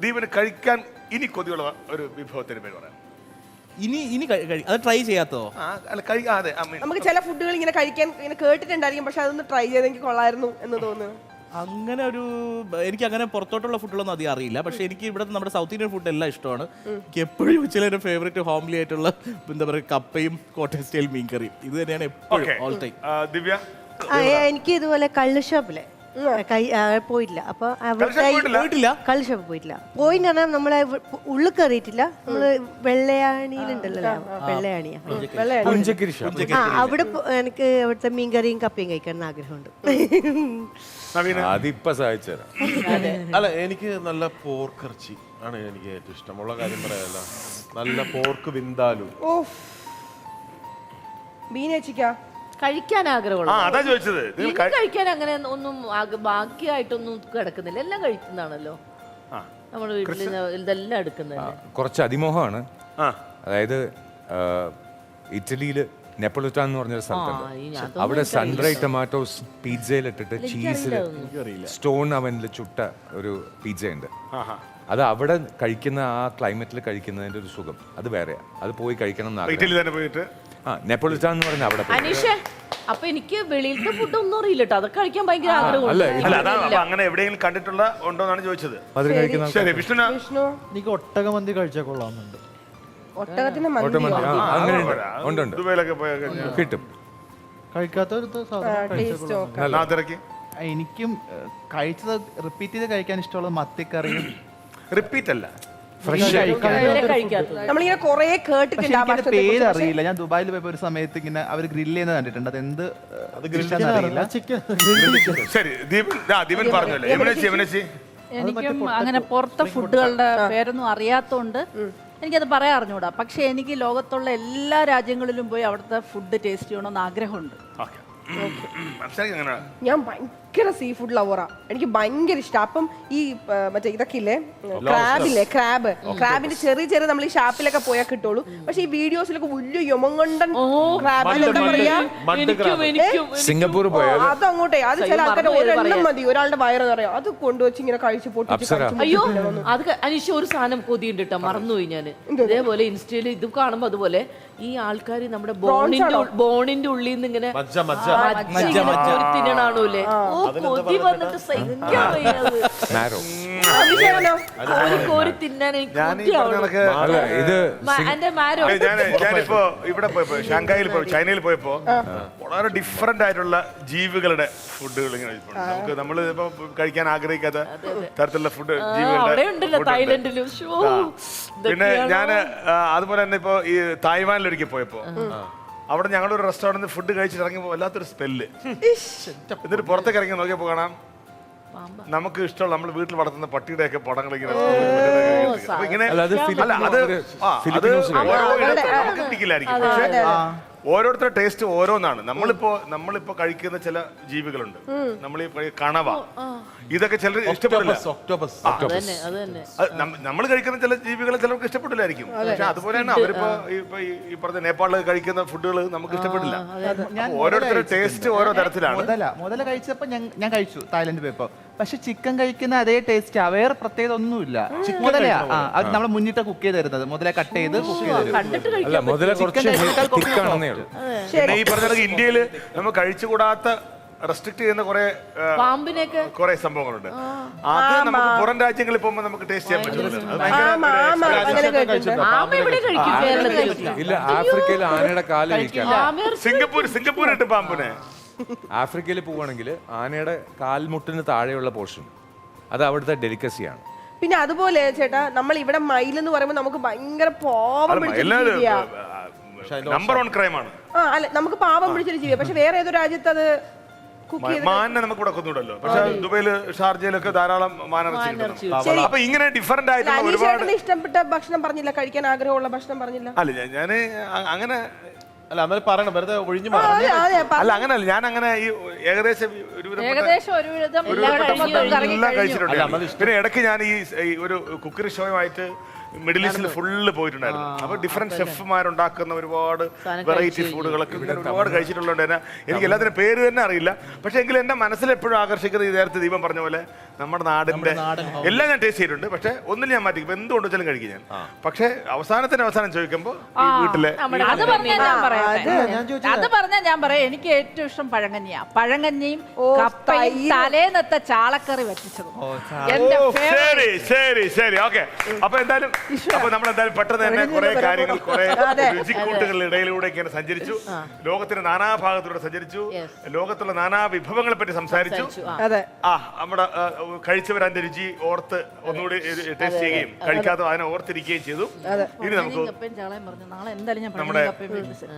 ദീപന് കഴിക്കാൻ ഇനി കൊതിയുള്ള ഒരു വിഭവത്തിന് പേര് പറയാം. ഇനി അത് ട്രൈ ചെയ്യാത്തോ? അല്ല അതെ, നമുക്ക് ചില ഫുഡുകൾ ഇങ്ങനെ കഴിക്കാൻ ഇങ്ങനെ കേട്ടിട്ടുണ്ടായിരിക്കും, പക്ഷെ അതൊന്ന് ട്രൈ ചെയ്തെങ്കിൽ കൊള്ളായിരുന്നു എന്ന് തോന്നുന്നു. അങ്ങനെ ഒരു എനിക്ക് അങ്ങനെ പുറത്തോട്ടുള്ള ഫുഡുകളൊന്നും അധികം അറിയില്ല. പക്ഷെ എനിക്ക് ഇവിടെ നമ്മുടെ സൗത്ത് ഇന്ത്യൻ ഫുഡ് എല്ലാം ഇഷ്ടമാണ്. എനിക്ക് എപ്പോഴും ചില ഫേവറേറ്റ് ഹോംലി ആയിട്ടുള്ള എന്താ പറയുക കപ്പയും കോട്ടയം സ്റ്റൈൽ മീൻകറിയും ഇത് തന്നെയാണ് എപ്പോഴും ഓൾ ടൈം. ദിവ്യ? എനിക്ക് ഇതുപോലെ കള്ള് ഷോപ്പില് പോയിട്ടില്ല. അപ്പൊ കള്ള് ഷോപ്പ് പോയിട്ടില്ല. പോയിന്ന് പറഞ്ഞാൽ നമ്മളെ ഉള്ളിൽ കയറിയിട്ടില്ല. നമ്മള് വെള്ളയാണിയിലുണ്ടല്ലോ, വെള്ളയാണിയാ, അവിടെ എനിക്ക് അവിടുത്തെ മീൻകറിയും കപ്പയും കഴിക്കണം ആഗ്രഹമുണ്ട്. അതിപ്പോ സഹായിച്ചുതരാം. അല്ല, എനിക്ക് നല്ല പോർക്കിറച്ചി ആണ് എനിക്ക് ഏറ്റവും ഇഷ്ടമുള്ള കാര്യം പറയാല്ല. നല്ല പോർക്ക് വിന്താലു. കഴിക്കാൻ ആഗ്രഹമുള്ള അതാ ചോദിച്ചത്. കഴിക്കാൻ അങ്ങനെ ഒന്നും ബാക്കിയായിട്ടൊന്നും കിടക്കുന്നില്ല, എല്ലാം കഴിക്കുന്നതാണല്ലോ നമ്മുടെ വീട്ടിൽ ഇതെല്ലാം എടുക്കുന്നത്. കുറച്ച് അതിമോഹമാണ്. അതായത് ഇറ്റലിയില് നെപ്പോളിറ്റാൻ എന്ന് പറഞ്ഞൊരു സ്ഥലത്തുണ്ട്. അവിടെ സൺഡ്രൈ ടൊമാറ്റോസ് പിzzയിലിട്ടിട്ട് ചീസിൽ സ്റ്റോൺ അവനിൽ ചുട്ട ഒരു പിസ്സ ഉണ്ട്. അത് അവിടെ കഴിക്കുന്ന ആ ക്ലൈമറ്റിൽ കഴിക്കുന്നതിന്റെ ഒരു സുഖം അത് വേറെയാ. അത് പോയി കഴിക്കണം എന്ന് നെപ്പോളിറ്റാൻ എന്ന് പറഞ്ഞ അവിടെ. അനീഷേ, അപ്പൊ എനിക്ക് വെളിയിലത്തെ ഫുഡ് ഒന്നും അറിയില്ല കേട്ടോ, അതൊക്കെ കഴിക്കാൻ ഭയങ്കര ആഗ്രഹമുണ്ട്. അങ്ങനെ എവിടെയെങ്കിലും കണ്ടിട്ടുള്ള ഉണ്ടോന്നാണ് ചോദിച്ചത്. എനിക്ക് ഒട്ടകമന്തി കഴിച്ചാൽ കൊള്ളാമെന്നുണ്ട്. കിട്ടും. കഴിക്കാത്ത എനിക്കും കഴിച്ചത് റിപ്പീറ്റ് ചെയ്ത് കഴിക്കാൻ ഇഷ്ടമുള്ളത് മത്തിക്കറിയും. റിപ്പീറ്റ് അല്ല, നമ്മളിങ്ങനെ കൊറേ കേട്ടിട്ടുണ്ട്. പേര് അറിയില്ല. ഞാൻ ദുബായിൽ പോയപ്പോ ഒരു സമയത്ത് ഇങ്ങനെ അവർ ഗ്രില്ല് ചെയ്യുന്നത് കണ്ടിട്ടുണ്ട്. അതെന്ത് അറിയില്ല. ശരി, ദീപൻ പറഞ്ഞല്ലേ. എനിക്കും അങ്ങനെ പുറത്തെ ഫുഡുകളുടെ പേരൊന്നും അറിയാത്തോണ്ട് എനിക്കത് പറയാൻ അറിഞ്ഞൂടാ. പക്ഷെ എനിക്ക് ലോകത്തുള്ള എല്ലാ രാജ്യങ്ങളിലും പോയി അവിടുത്തെ ഫുഡ് ടേസ്റ്റ് ചെയ്യണമെന്ന് ആഗ്രഹമുണ്ട്. ഞാൻ ഭയങ്കര സീ ഫുഡ് ലവറാ. എനിക്ക് ഭയങ്കര ഇഷ്ടം. അപ്പം ഈ മറ്റേ ഇതൊക്കെ ഇല്ലേ, ക്രാബിന്റെ ചെറിയ ചെറിയ നമ്മൾ ഈ ഷാപ്പിലൊക്കെ പോയാൽ കിട്ടുള്ളൂ. പക്ഷെ ഈ വീഡിയോസിലൊക്കെ വലിയ യമങ്ങണ്ടൻ ക്രാബിലൊക്കെ പറയാ സിംഗപ്പൂർ അത് അങ്ങോട്ടേ. അത് ചില ആൾക്കാർ ഒരെണ്ണം മതി ഒരാളുടെ വയറ് പറയാം. അത് കൊണ്ടുവച്ച് ഇങ്ങനെ കഴിച്ച് പൊട്ടിച്ച്. അയ്യോ, അത് അനീഷ് ഒരു സാധനം കൊതിയുണ്ട് കേട്ടോ, മറന്നുപോയി ഞാൻ. ഇതേപോലെ ഇൻസ്റ്റയില് ഇത് കാണുമ്പോ അതുപോലെ ഈ ആൾക്കാർ നമ്മുടെ ബോണിന്റെ ഉള്ളിൽ നിന്ന് ഇങ്ങനെ തിന്നണാണോല്ലേ. കൊതി വന്നിട്ട് സഹിക്കാൻ വയ്യത്. കോരി തിന്നാൻ ഞാനിപ്പോ ഇവിടെ പോയപ്പോ ഷാങ്കായിൽ ചൈനയിൽ പോയപ്പോ വളരെ ഡിഫറെന്റ് ആയിട്ടുള്ള ജീവികളുടെ ഫുഡുകൾ ഇങ്ങനെ നമുക്ക് നമ്മൾ ഇപ്പൊ കഴിക്കാൻ ആഗ്രഹിക്കാത്ത തരത്തിലുള്ള ഫുഡ് ജീവികളുടെ. പിന്നെ ഞാൻ അതുപോലെ തന്നെ ഇപ്പൊ ഈ തായ്വാനിലൊരിക്കൽ പോയപ്പോ അവിടെ ഞങ്ങളൊരു റെസ്റ്റോറൻറ്റിൽ ഫുഡ് കഴിച്ചിട്ട് ഇറങ്ങിയപ്പോൾ വല്ലാത്തൊരു സ്മെല്ല്. എന്നിട്ട് പുറത്തേക്ക് ഇറങ്ങി നോക്കിയപ്പോൾ കാണാം നമുക്ക് ഇഷ്ടമുള്ള നമ്മൾ വീട്ടിൽ വളർത്തുന്ന പട്ടിയുടെ ഒക്കെ പടങ്ങൾ ഇങ്ങനെ. നമുക്ക് പിടിക്കില്ലായിരിക്കും, പക്ഷേ ഓരോരുത്തരുടെ ടേസ്റ്റ് ഓരോന്നാണ്. നമ്മളിപ്പോ കഴിക്കുന്ന ചില ജീവികളുണ്ട്. നമ്മൾ ഈ കണവ ഇതൊക്കെ ചിലർ ഇഷ്ടപ്പെടില്ല. നമ്മൾ കഴിക്കുന്ന ചില ജീവികളെ ചിലർക്ക് ഇഷ്ടപ്പെട്ടില്ലായിരിക്കും. പക്ഷെ അതുപോലെ തന്നെ അവരിപ്പോ ഈ പറഞ്ഞ നേപ്പാളിൽ കഴിക്കുന്ന ഫുഡുകൾ നമുക്ക് ഇഷ്ടപ്പെടില്ല. ഓരോരുത്തരുടെ ടേസ്റ്റ് ഓരോ തരത്തിലാണ്. മുതല കഴിച്ചപ്പോ ഞാൻ കഴിച്ചു തായ്ലൻഡ് പോയപ്പോ. പക്ഷെ ചിക്കൻ കഴിക്കുന്ന അതേ ടേസ്റ്റ് വേറെ പ്രത്യേകത ഒന്നുമില്ല. മുതലയാ അത് നമ്മളെ മുന്നിട്ട് കുക്ക് ചെയ്ത് തരുന്നത്. മുതല കട്ട് ചെയ്ത് കുക്ക് ചെയ്ത് പിന്നെ ഈ പറഞ്ഞ ഇന്ത്യയില് നമ്മൾ കഴിച്ചുകൂടാത്ത റെസ്ട്രിക്ട് ചെയ്യുന്ന കുറെ സംഭവങ്ങളുണ്ട്. അത് നമുക്ക് പുറം രാജ്യങ്ങളിൽ പോകുമ്പോൾ നമുക്ക് ടേസ്റ്റ് ചെയ്യാൻ പറ്റില്ല. ഇല്ല, ആഫ്രിക്കയിൽ ആനയുടെ കാല് കഴിക്കാം. സിംഗപ്പൂരിട്ട് പാമ്പിനെ ആഫ്രിക്കയിൽ പോവുകയാണെങ്കിൽ ആനയുടെ കാൽമുട്ടിന് താഴെയുള്ള പോർഷൻ അത് അവിടുത്തെ ഡെലിക്കസിയാണ്. പിന്നെ അതുപോലെ ചേട്ടാ, നമ്മൾ ഇവിടെ മയിൽ എന്ന് പറയുമ്പോൾ നമുക്ക് ഭയങ്കര പാവം നമ്പർ 1 ക്രൈമാണ്. അല്ല, നമുക്ക് പാവം പിടിച്ചൊരു ജീവിയാണ്. പക്ഷെ വേറെ ഏതോ രാജ്യത്ത് അത് മാനിനെ നമുക്ക് ഇവിടെ കൊന്നുകൂടല്ലോ. പക്ഷെ ദുബൈയില് ഷാർജയിലൊക്കെ ധാരാളം മാനിറച്ചി. അപ്പൊ ഇങ്ങനെ ഡിഫറെന്റ് ആയിട്ടുള്ള ഒരുപാട് ഇഷ്ടപ്പെട്ട ഭക്ഷണം പറഞ്ഞില്ല, കഴിക്കാൻ ആഗ്രഹമുള്ള ഭക്ഷണം പറഞ്ഞില്ല. അല്ല, ഞാന് അങ്ങനെ അല്ല, അന്നേരം പറയണം, വെറുതെ ഒഴിഞ്ഞു. അല്ല, അങ്ങനല്ല. ഞാൻ അങ്ങനെ ഈ ഏകദേശം ഒരു ഏകദേശം ഒരുവിധം ഒരു എല്ലാം വട്ടം മൊത്തം കറങ്ങി എല്ലാം കഴിഞ്ഞു. കഴിച്ചിട്ടുണ്ട് അല്ല, ഞാൻ. എന്നാലും പിന്നെ ഇടയ്ക്ക് ഞാൻ ഈ ഒരു കുക്കറി ഷോയുമായിട്ട് മിഡിൽ ഈസ്റ്റിൽ ഫുള്ള് പോയിട്ടുണ്ടായിരുന്നു. അപ്പൊ ഡിഫറെന്റ് ഷെഫ്മാരുണ്ടാക്കുന്ന ഒരുപാട് വെറൈറ്റി ഫുഡുകളൊക്കെ ഞാൻ ഒരുപാട് കഴിച്ചിട്ടുള്ളതുകൊണ്ട് തന്നെ എനിക്ക് എല്ലാത്തിനും പേര് തന്നെ അറിയില്ല. പക്ഷെ എങ്കിലും എന്റെ മനസ്സിൽ എപ്പോഴും ആകർഷിക്കുന്നത് ഈ നേരത്തെ ദീപം പറഞ്ഞ പോലെ നമ്മുടെ നാടിന്റെ എല്ലാം ഞാൻ ടേസ്റ്റ് ചെയ്തിട്ടുണ്ട്. പക്ഷെ ഒന്നിൽ ഞാൻ മാറ്റി, ഇപ്പൊ എന്തുകൊണ്ട് വെച്ചാലും കഴിക്കും ഞാൻ. പക്ഷെ അവസാനം ചോദിക്കുമ്പോൾ ഈ വീട്ടിലെ അത് പറഞ്ഞാൽ ഞാൻ പറയട്ടെ. അത് പറഞ്ഞാൽ ഞാൻ പറയാം, എനിക്ക് ഏറ്റവും ഇഷ്ടം പഴങ്കഞ്ഞിയാ. പഴങ്കഞ്ഞിയും കപ്പയും തലേന്നത്തെ ചാളക്കറി വറ്റിച്ചതും എന്റെ favourite. ശരി ഓക്കെ. അപ്പൊ എന്തായാലും നമ്മളെന്തായാലും പെട്ടെന്ന് തന്നെ കുറെ കാര്യങ്ങൾ കുറെ രുചിക്കൂട്ടുകളുടെ ഇടയിലൂടെ ഇങ്ങനെ സഞ്ചരിച്ചു. ലോകത്തിന്റെ നാനാഭാഗത്തൂടെ സഞ്ചരിച്ചു. ലോകത്തുള്ള നാനാ വിഭവങ്ങളെ പറ്റി സംസാരിച്ചു. അതെ. നമ്മുടെ കഴിച്ചവർ അതിന്റെ രുചി ഓർത്ത് ഒന്നുകൂടി ടേസ്റ്റ് ചെയ്യുകയും കഴിക്കാതെ അതിനെ ഓർത്തിരിക്കുകയും ചെയ്തു. ഇനി നമുക്ക് കപ്പയും ചാളയും പറഞ്ഞു നാളെ എന്തായാലും ഞാൻ നമ്മുടെ കപ്പയും